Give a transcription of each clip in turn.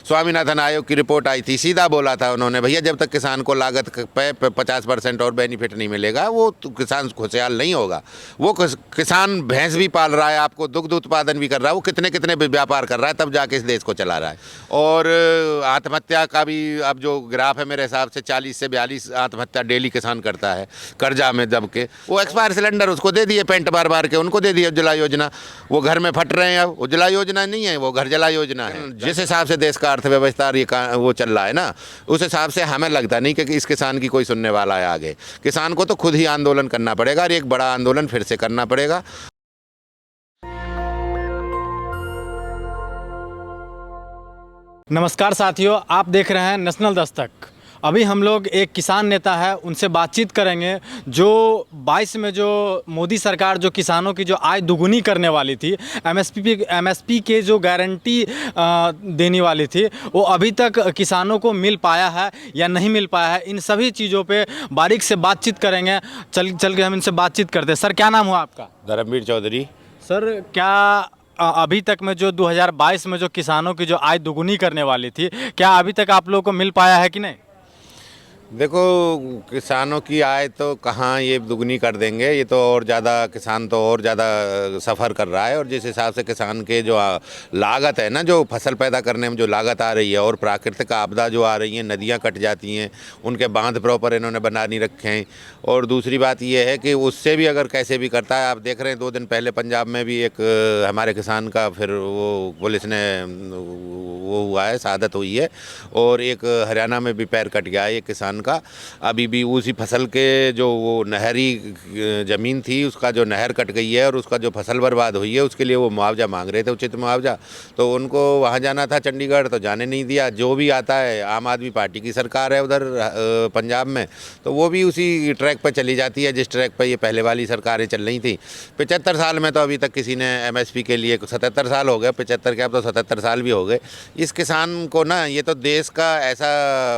स्वामीनाथन आयोग की रिपोर्ट आई थी, सीधा बोला था उन्होंने, भैया जब तक किसान को लागत पे 50% और बेनिफिट नहीं मिलेगा वो तो किसान खुशहाल नहीं होगा। वो किसान भैंस भी पाल रहा है, आपको दुग्ध उत्पादन भी कर रहा है, वो कितने कितने व्यापार कर रहा है, तब जाके इस देश को चला रहा है। और आत्महत्या का भी अब जो ग्राफ है मेरे हिसाब से 40 से 42 आत्महत्या डेली किसान करता है कर्जा में दब के। वो एक्सपायर सिलेंडर उसको दे दिए, पेंट बार बार के उनको दे दिए उज्ज्वला योजना, वो घर में फट रहे हैं। अब उज्ज्वला योजना नहीं है, वो घर जला योजना है। जिस हिसाब से देश का अर्थव्यवस्था वो चल रहा है ना, उस हिसाब से हमें लगता नहीं कि इस किसान की कोई सुनने वाला है आगे। किसान को तो खुद ही आंदोलन करना पड़ेगा और एक बड़ा आंदोलन फिर से करना पड़ेगा। नमस्कार साथियों, आप देख रहे हैं नेशनल दस्तक। अभी हम लोग एक किसान नेता है उनसे बातचीत करेंगे जो 22 में जो मोदी सरकार जो किसानों की जो आय दुगुनी करने वाली थी, एमएसपी के जो गारंटी देने वाली थी, वो अभी तक किसानों को मिल पाया है या नहीं मिल पाया है। इन सभी चीज़ों पे बारीक से बातचीत करेंगे। चल के हम इनसे बातचीत करते हैं। सर, क्या नाम हुआ आपका? धर्मवीर चौधरी। सर, क्या अभी तक में जो 2022 में जो किसानों की जो आय दुगुनी करने वाली थी, क्या अभी तक आप लोगों को मिल पाया है कि नहीं? देखो, किसानों की आय तो कहाँ ये दुगनी कर देंगे, ये तो और ज़्यादा किसान तो और ज़्यादा सफ़र कर रहा है। और जिस हिसाब से किसान के जो लागत है ना, जो फसल पैदा करने में जो लागत आ रही है, और प्राकृतिक आपदा जो आ रही है, नदियाँ कट जाती हैं, उनके बांध प्रॉपर इन्होंने बना नहीं रखे हैं। और दूसरी बात ये है कि उससे भी अगर कैसे भी करता है, आप देख रहे हैं 2 दिन पहले पंजाब में भी एक हमारे किसान का फिर वो पुलिस ने वो हुआ है, शहादत हुई है। और एक हरियाणा में भी पैर कट गया है एक किसान का। अभी भी उसी फसल के जो वो नहरी ज़मीन थी, उसका जो नहर कट गई है और उसका जो फसल बर्बाद हुई है, उसके लिए वो मुआवजा मांग रहे थे, उचित मुआवजा। तो उनको वहाँ जाना था चंडीगढ़, तो जाने नहीं दिया। जो भी आता है, आम आदमी पार्टी की सरकार है उधर पंजाब में, तो वो भी उसी ट्रैक पर चली जाती है जिस ट्रैक पर ये पहले वाली सरकारें चल रही थी। 75 साल में तो अभी तक किसी ने एमएसपी के लिए, 77 साल हो गए, 75 के अब तो 77 साल भी हो गए। इस किसान को ना, ये तो देश का ऐसा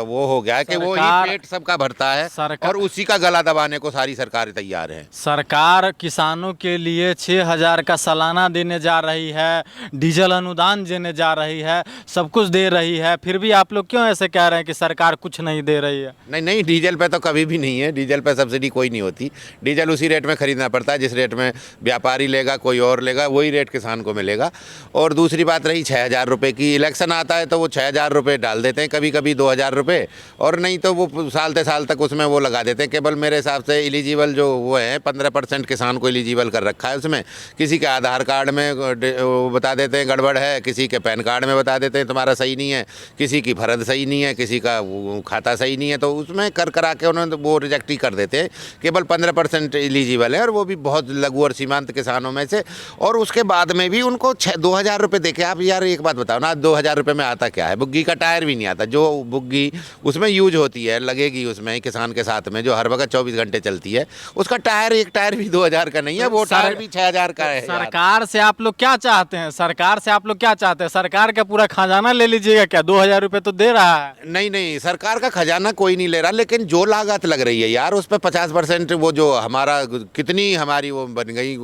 वो हो गया है कि वो पेट सबका भरता है और उसी का गला दबाने को सारी सरकारें तैयार हैं। सरकार किसानों के लिए 6,000 का सालाना देने जा रही है, डीजल अनुदान देने जा रही है, सब कुछ दे रही है, फिर भी आप लोग क्यों ऐसे कह रहे हैं कि सरकार कुछ नहीं दे रही है? नहीं, डीजल पे तो कभी भी नहीं है, डीजल पे सब्सिडी कोई नहीं होती। डीजल उसी रेट में खरीदना पड़ता है जिस रेट में व्यापारी लेगा, कोई और लेगा, वही रेट किसान को मिलेगा। और दूसरी बात रही 6,000 रुपये की, इलेक्शन आता है तो वो 6,000 रुपये डाल देते हैं, कभी कभी 2,000 रुपये, और नहीं तो वो साल तक उसमें वो लगा देते हैं। केवल मेरे हिसाब से एलिजिबल जो वो है 15% किसान को एलिजिबल कर रखा है उसमें। किसी के आधार कार्ड में वो बता देते हैं गड़बड़ है, किसी के पैन कार्ड में बता देते हैं तुम्हारा सही नहीं है, किसी की फर्द सही नहीं है, किसी का खाता सही नहीं है, तो उसमें करा के उन्होंने वो रिजेक्ट ही कर देते हैं। केवल 15% एलिजिबल है, और वो भी बहुत लघु और सीमांत किसानों में से। और उसके बाद में भी उनको 2,000 रुपये देके, आप यार एक बात बताओ ना, 2,000 रुपये में आता क्या है? बुग्गी का टायर भी नहीं आता, जो बुग्गी उसमें यूज होती है, लगेगी उसमें किसान के साथ में, जो हर वक्त 24 घंटे चलती है, उसका टायर, एक टायर भी 2,000 का नहीं है, वो टायर भी 6,000 का है। सरकार से आप लोग क्या चाहते हैं? सरकार से आप लोग क्या चाहते हैं? सरकार का पूरा खजाना ले लीजिएगा क्या? 2,000 रुपये तो दे रहा है। नहीं, सरकार का खजाना कोई नहीं ले रहा, लेकिन जो लागत लग रही है यार, उस पर 50% वो जो हमारा, कितनी हमारी वो बन गई,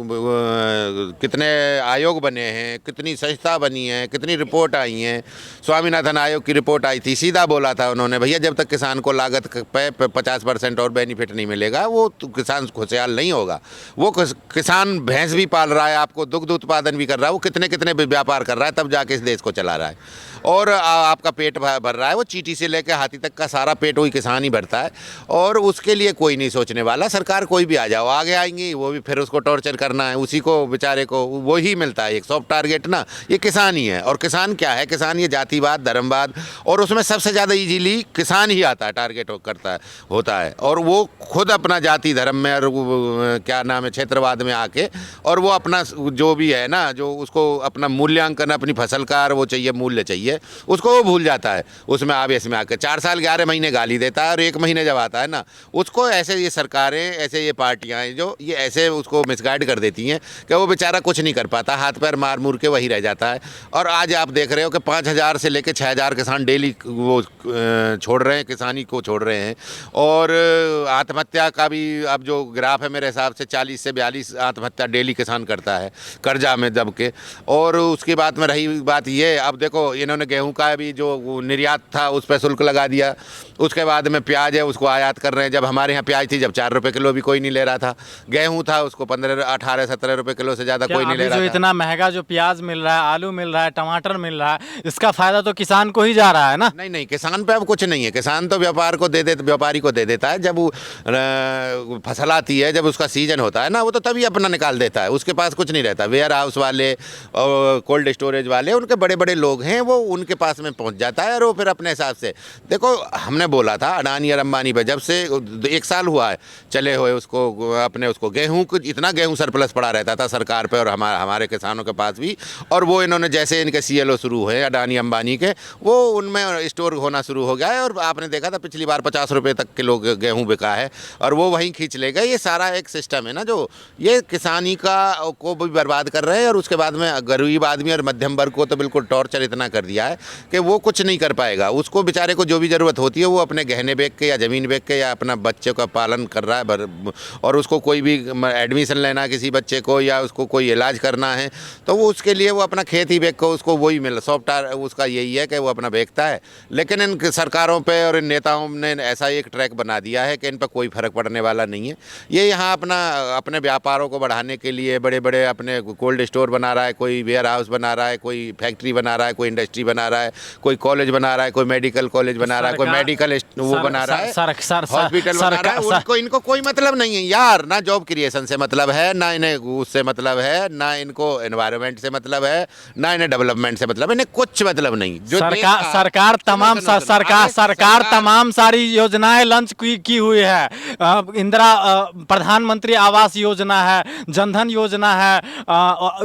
कितने आयोग बने हैं, कितनी संस्था बनी है, कितनी रिपोर्ट आई हैं। स्वामीनाथन आयोग की रिपोर्ट आई थी, सीधा बोला था उन्होंने, भैया जब तक किसान को लागत पे 50% और बेनिफिट नहीं मिलेगा वो तो किसान खुशहाल नहीं होगा। वो किसान भैंस भी पाल रहा है, आपको दुग्ध उत्पादन भी कर रहा है, वो कितने कितने व्यापार कर रहा है, तब जाके इस देश को चला रहा है। और आपका पेट भर रहा है, वो चींटी से लेकर हाथी तक का सारा पेट वही किसान ही भरता है। और उसके लिए कोई नहीं सोचने वाला। सरकार कोई भी आ जाओ, आगे आएंगी वो भी, फिर उसको टॉर्चर करना है, उसी को बेचारे को वो ही मिलता है एक सॉफ्ट टारगेट ना, ये किसान ही है। और किसान क्या है? किसान ये जातिवाद, धर्मवाद, और उसमें सबसे ज़्यादा ईजीली किसान ही आता है, टारगेट करता है, होता है। और वो खुद अपना जाति धर्म में और क्या नाम है, क्षेत्रवाद में आके, और वो अपना जो भी है ना, जो उसको अपना मूल्यांकन, अपनी फसल का वो चाहिए, मूल्य चाहिए, उसको वो भूल जाता है। उसमें आवेश में आकर 4 साल 11 महीने गाली देता है, और 1 महीने जब आता है ना, उसको ऐसे ये सरकारें, ऐसे ये पार्टियां हैं जो ये ऐसे उसको मिसगाइड कर देती हैं कि वो बेचारा कुछ नहीं कर पाता, हाथ पैर मार मूर के वही रह जाता है। और आज आप देख रहे हो कि 5,000 से लेकर 6,000 किसान डेली वो छोड़ रहे हैं, किसानी को छोड़ छोड़ रहे हैं। और आत्महत्या का भी अब जो ग्राफ है मेरे हिसाब से 40 से 42 आत्महत्या डेली किसान करता है कर्जा में दब के। और उसकी बात में रही बात ये, अब देखो इन्होंने गेहूं का भी जो निर्यात था उस पर शुल्क लगा दिया। उसके बाद में प्याज है उसको आयात कर रहे हैं। जब हमारे यहाँ प्याज थी जब 4 रुपये किलो भी कोई नहीं ले रहा था, गेहूं था उसको 15, 18, 17 रुपये किलो से ज़्यादा कोई नहीं ले रहा था। इतना महंगा जो प्याज मिल रहा है, आलू मिल रहा है, टमाटर मिल रहा है, इसका फायदा तो किसान को ही जा रहा है ना। नहीं नहीं, किसान पे अब कुछ नहीं है। किसान तो व्यापार को व्यापारी को दे देता है। जब वो फसल आती है, जब उसका सीजन होता है ना, वो तो तभी अपना निकाल देता है, उसके पास कुछ नहीं रहता। वेयर हाउस वाले और कोल्ड स्टोरेज वाले, उनके बड़े बड़े लोग हैं, वो उनके पास में पहुंच जाता है और वो फिर अपने हिसाब से। देखो हमने बोला था अडानी और अंबानी पे, जब से 1 साल हुआ है चले हुए, उसको अपने उसको गेहूं, इतना गेहूं सरप्लस पड़ा रहता था सरकार पे और हमारे किसानों के पास भी। और वो इन्होंने जैसे इनके CLO शुरू हुए अडानी अंबानी के, वो उनमें स्टोर होना शुरू हो गया है। और आपने देखा था पिछली बार 50 रुपये तक किलो गेहूं बिका है और वो वहीं खींच ले गए। ये सारा एक सिस्टम है ना, जो ये किसानी का को भी बर्बाद कर रहे हैं। और उसके बाद में गरीब आदमी और मध्यम वर्ग को तो बिल्कुल टॉर्चर इतना कर दिया है कि वो कुछ नहीं कर पाएगा। उसको बेचारे को जो भी ज़रूरत होती है वो अपने गहने बेच के या ज़मीन बेच के या अपना बच्चे का पालन कर रहा है। और उसको कोई भी एडमिशन लेना किसी बच्चे को या उसको कोई इलाज करना है तो वो उसके लिए वो अपना खेत ही बेच को उसको वही मिल सॉफ्टवेयर उसका यही है कि वो अपना बेचता है। लेकिन इन सरकारों पे और इन नेताओं ने ऐसा एक ट्रैक बना दिया है कि इन पर कोई फ़र्क पड़ने वाला नहीं है। ये यहाँ अपने व्यापारों को बढ़ाने के लिए बड़े बड़े अपने कोल्ड स्टोर बना रहा है, कोई वेयर हाउस बना रहा है, कोई फैक्ट्री बना रहा है, कोई इंडस्ट्री बना रहा है, कोई कॉलेज बना रहा है, कोई मेडिकल कॉलेज बना रहा है, कोई मेडिकल वो बना रहा है, हॉस्पिटल बना रहा है। उनको इनको कोई मतलब नहीं है यार, ना जॉब क्रिएशन से मतलब है, ना इन्हें उससे मतलब है, ना इनको एनवायरनमेंट से मतलब है, ना इन्हें डेवलपमेंट से मतलब, इन्हें कुछ मतलब नहीं। जो सरकार तमाम सारी योजनाएं लॉन्च की हुई है। इंदिरा प्रधानमंत्री आवास योजना है, जनधन योजना है,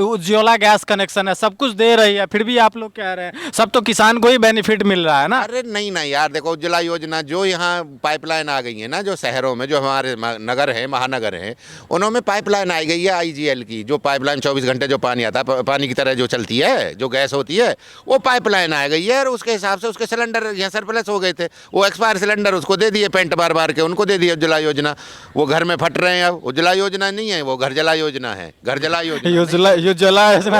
उज्ज्वला गैस कनेक्शन है, सब कुछ दे रही है। फिर भी आप लोग कह रहे हैं सब तो किसान को ही बेनिफिट मिल रहा है ना। अरे नहीं ना यार, देखो उज्ज्वला योजना जो यहाँ पाइपलाइन आ गई है ना, जो शहरों में जो हमारे नगर है, महानगर है, उनमें पाइपलाइन आई गई है IGL की, जो पाइपलाइन 24 घंटे जो पानी आता है, पानी की तरह जो चलती है, जो गैस होती है, वो पाइपलाइन आ गई है। और उसके हिसाब से उसके सिलेंडर यहाँ सरप्लस हो गए थे, वो एक्सपायर सिलेंडर उसको दे दिए, पेंट बार बार के उनको दे दिए उज्ज्वला योजना। वो घर में फट रहे हैं। अब उज्ज्वला योजना नहीं है, वो घर जला योजना है। घर जला योजना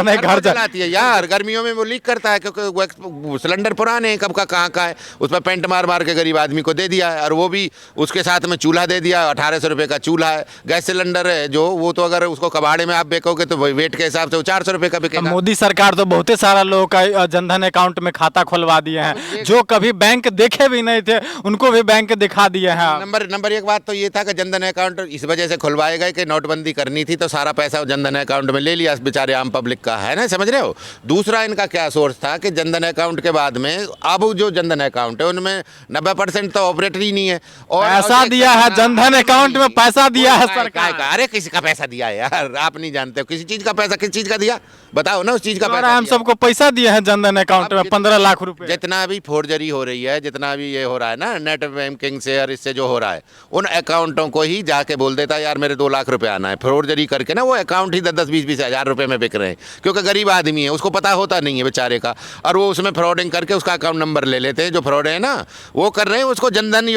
नहीं, घर जलाती है यार। गर्मियों में वो लीक करता है क्योंकि वो सिलेंडर पुराने कब का कहाँ का है, उस पर पेंट मार मार के गरीब आदमी को दे दिया है। और वो भी उसके साथ में चूल्हा दे दिया, 1800 रुपये का चूल्हा है। गैस सिलेंडर है जो, वो तो अगर उसको कबाड़े में आप बेचोगे तो वेट के हिसाब से वो 400 रुपये का बिकेगा। मोदी सरकार तो बहुत सारा लोगों का जनधन अकाउंट में खाता खुलवा दिए हैं, जो कभी बैंक देखे भी नहीं थे उनको भी बैंक दिखा दिए हैं। नंबर एक बात तो ये था कि जनधन अकाउंट इस वजह से खुलवाए गए कि नोटबंदी करनी थी तो सारा पैसा जनधन अकाउंट में ले लिया बेचारे आम पब्लिक का, है ना, समझ रहे हो। दूसरा इनका क्या सोर्स था कि जनधन अकाउंट के बाद में अब जो जनधन अकाउंट है उनमें 90% तो ऑपरेटर ही नहीं है। और पैसा दिया है जनधन अकाउंट में, पैसा दिया है सरकार। अरे किसी का पैसा दिया है यार, आप नहीं जानते हो किसी चीज का पैसा, किस चीज का दिया बताओ ना, उस चीज का पैसा। हम सबको पैसा दिया है जनधन अकाउंट में 15 लाख रुपए। जितना भी फोर्जरी हो रही है, जितना भी ये हो रहा है ना नेट बैंकिंग से और इससे जो हो रहा है, उन अकाउंटों को ही जाके बोल देता है यार मेरे 2 लाख रुपए आना है। फोर्जरी करके ना वो अकाउंट ही 10-20 हज़ार रुपए में बिक रहे हैं, क्योंकि गरीब आदमी है, उसको पता होता नहीं है बेचारे का, और वो उसमें फ्रॉडिंग करके उसका अकाउंट नंबर ले लेते हैं। जो फ्रॉड है ना वो कर रहे हैं, उसको जनधन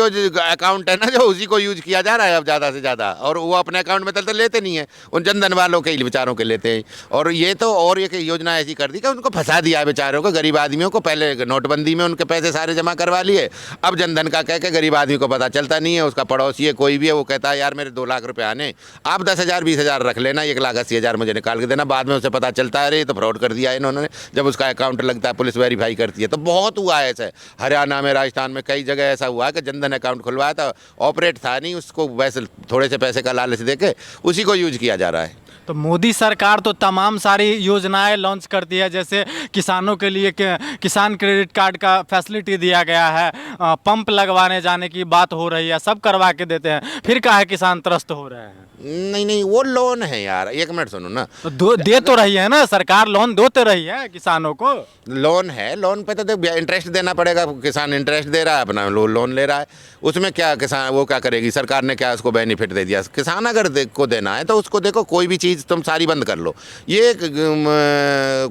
अकाउंट है ना जो, उसी को यूज किया जा रहा है अब ज़्यादा से ज़्यादा। और वो अपने अकाउंट में तो लेते नहीं है, उन जनधन वालों के ही बेचारों के लेते हैं। और ये तो और एक योजना ऐसी कर दी कि उनको फंसा दिया है बेचारों को, गरीब आदमियों को। पहले नोटबंदी में उनके पैसे सारे जमा करवा लिए, अब जनधन का कह के गरीब आदमी को पता चलता नहीं है। उसका पड़ोसी है कोई भी है, वो कहता है यार मेरे 2 लाख रुपए आने, आप 10,000-20,000 रख लेना, 1,80,000 मुझे निकाल के देना। बाद में उसे पता चलता है अरे ये तो फ्रॉड कर दिया इन्होंने। जब उसका अकाउंट लगता है पुलिस वेरीफाई करती है। तो बहुत हुआ है ऐसा, हरियाणा में, राजस्थान में, कई जगह ऐसा हुआ है कि जनधन अकाउंट खुलवाया था, ऑपरेट था नहीं, उसको वैसे थोड़े से पैसे का लालच देके उसी को यूज किया जा रहा है। तो मोदी सरकार तो तमाम सारी योजनाएं लॉन्च करती है, जैसे किसानों के लिए किसान क्रेडिट कार्ड का फैसिलिटी दिया गया है, पंप लगवाने जाने की बात हो रही है, सब करवा के देते हैं, फिर काहे किसान त्रस्त हो रहे हैं। नहीं नहीं, वो लोन है यार, एक मिनट सुनो ना। तो दे तो रही है ना सरकार, लोन दे तो रही है किसानों को। लोन है, लोन पे तो इंटरेस्ट देना पड़ेगा। किसान इंटरेस्ट दे रहा है, अपना लोन ले रहा है, उसमें क्या किसान वो क्या करेगी, सरकार ने क्या उसको बेनिफिट दे दिया। किसान अगर को देना है तो उसको देखो, कोई भी चीज़ तुम सारी बंद कर लो, ये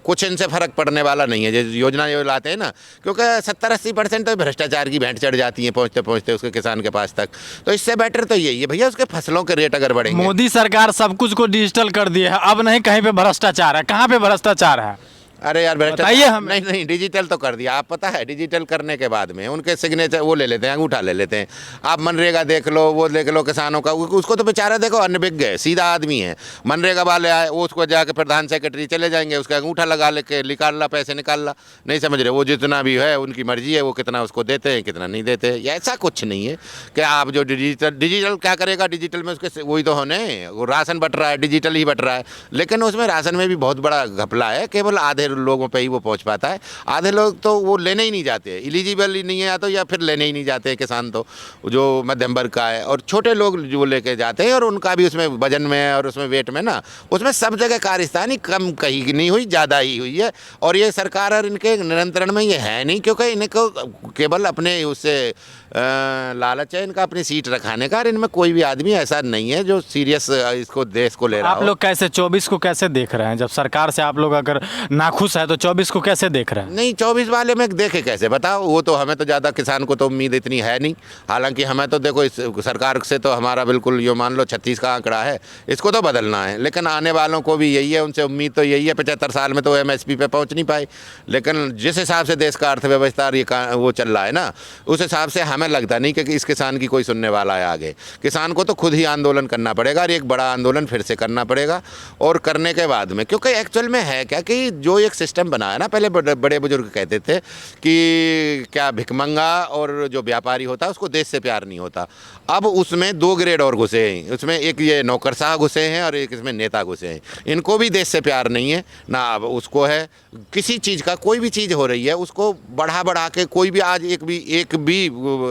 कुछ इनसे फर्क पड़ने वाला नहीं है। जो योजना जो लाते हैं ना, क्योंकि 70-80% तो भ्रष्टाचार की भेंट चढ़ जाती है पहुँचते पहुँचते उसके किसान के पास तक। तो इससे बेटर तो यही है भैया, उसके फसलों के रेट अगर बढ़ेंगे। मोदी सरकार सब कुछ को डिजिटल कर दिया है, अब नहीं कहीं पे भ्रष्टाचार है, कहाँ पे भ्रष्टाचार है? अरे यार बताइए भ्रष्टाचार हमें। नहीं नहीं, डिजिटल तो कर दिया। आप पता है, डिजिटल करने के बाद में उनके सिग्नेचर वो ले लेते हैं, अंगूठा ले लेते हैं। आप मनरेगा देख लो, वो देख लो किसानों का, उसको तो बेचारा देखो अन्न बिक गए, सीधा आदमी है। मनरेगा वाले आए, वो उसको जाके प्रधान सेक्रेटरी चले जाएंगे, उसका अंगूठा लगा लेके निकाल ला, पैसे निकाल ला। नहीं समझ रहे, वो जितना भी है उनकी मर्जी है, वो कितना उसको देते हैं कितना नहीं देते। ऐसा कुछ नहीं है कि आप जो डिजिटल क्या करेगा, डिजिटल में उसके वही तो होने, वो राशन बट रहा है, डिजिटल ही बट रहा है। लेकिन उसमें राशन में भी बहुत बड़ा घपला है, केवल आधे लोगों पर ही वो पहुंच पाता है। आधे लोग तो वो लेने ही नहीं जाते, एलिजिबल ही नहीं है, या तो या फिर लेने ही नहीं जाते किसान, तो जो मध्यम वर्ग का है। और छोटे लोग जो लेके जाते हैं, और उनका भी उसमें वजन में और उसमें वेट में ना, उसमें सब जगह कारिस्तानी कम कहीं नहीं हुई, ज़्यादा ही हुई है। और ये सरकार और इनके नियंत्रण में ये है नहीं, क्योंकि इनको केवल अपने उससे लालच है इनका, अपनी सीट रखाने का। और इनमें कोई भी आदमी ऐसा नहीं है जो सीरियस इसको देश को ले रहा हो। आप लोग कैसे 24 को कैसे देख रहे हैं? जब सरकार से आप लोग अगर नाखुश है तो 24 को कैसे देख रहे हैं? नहीं, 24 वाले में देखे कैसे बताओ, वो तो हमें तो ज़्यादा किसान को तो उम्मीद इतनी है नहीं। हालांकि हमें तो देखो, इस सरकार से तो हमारा बिल्कुल यो मान लो 36 का आंकड़ा है, इसको तो बदलना है। लेकिन आने वालों को भी यही है, उनसे उम्मीद तो यही है। 75 साल में तो MSP पे पहुंच नहीं पाए, लेकिन जिस हिसाब से देश का अर्थव्यवस्था और ये वो चल रहा है ना, उस हिसाब से हमें लगता नहीं कि इस किसान की कोई सुनने वाला है आगे। किसान को तो खुद ही आंदोलन करना पड़ेगा, और एक बड़ा आंदोलन फिर से करना पड़ेगा। और करने के बाद में, क्योंकि एक्चुअल में है क्या कि जो एक सिस्टम बनाया ना, पहले बड़े बुजुर्ग कहते थे कि क्या भिखमंगा और जो व्यापारी होता है उसको देश से प्यार नहीं होता। अब उसमें 2 ग्रेड और घुसे हैं, उसमें एक ये नौकरशाह घुसे हैं और एक इसमें नेता घुसे हैं। इनको भी देश से प्यार नहीं है ना, अब उसको है किसी चीज़ का, कोई भी चीज़ हो रही है उसको बढ़ा के, कोई भी आज एक भी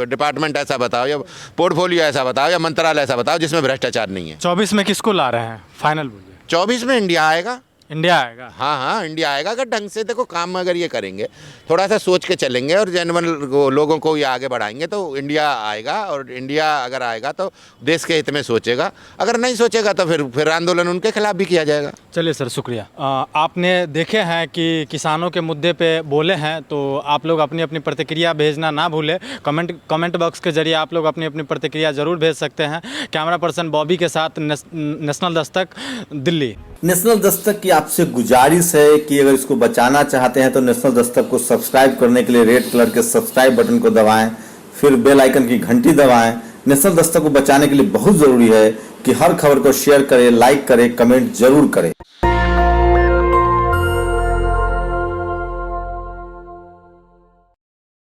डिपार्टमेंट ऐसा बताओ, या पोर्टफोलियो ऐसा बताओ, या मंत्रालय ऐसा बताओ जिसमें भ्रष्टाचार नहीं है। 24 में किसको ला रहे हैं फाइनल बोलिए? 24 में इंडिया आएगा। इंडिया आएगा? हाँ हाँ, इंडिया आएगा अगर ढंग से देखो काम अगर ये करेंगे, थोड़ा सा सोच के चलेंगे और जेन्युइन लोगों को ये आगे बढ़ाएंगे, तो इंडिया आएगा। और इंडिया अगर आएगा तो देश के हित में सोचेगा, अगर नहीं सोचेगा तो फिर आंदोलन उनके खिलाफ भी किया जाएगा। चलिए सर, शुक्रिया। आपने देखे हैं कि किसानों के मुद्दे पे बोले हैं, तो आप लोग अपनी अपनी प्रतिक्रिया भेजना ना भूलें। कमेंट बॉक्स के जरिए आप लोग अपनी अपनी प्रतिक्रिया ज़रूर भेज सकते हैं। कैमरा पर्सन बॉबी के साथ नेशनल दस्तक, दिल्ली। नेशनल दस्तक की आपसे गुजारिश है कि अगर इसको बचाना चाहते हैं तो नेशनल दस्तक को सब्सक्राइब करने के लिए रेड कलर के सब्सक्राइब बटन को दबाएं, फिर बेल आइकन की घंटी दबाएं। नेशनल दस्तक को बचाने के लिए बहुत जरूरी है कि हर खबर को शेयर करें, लाइक करें, कमेंट जरूर करें।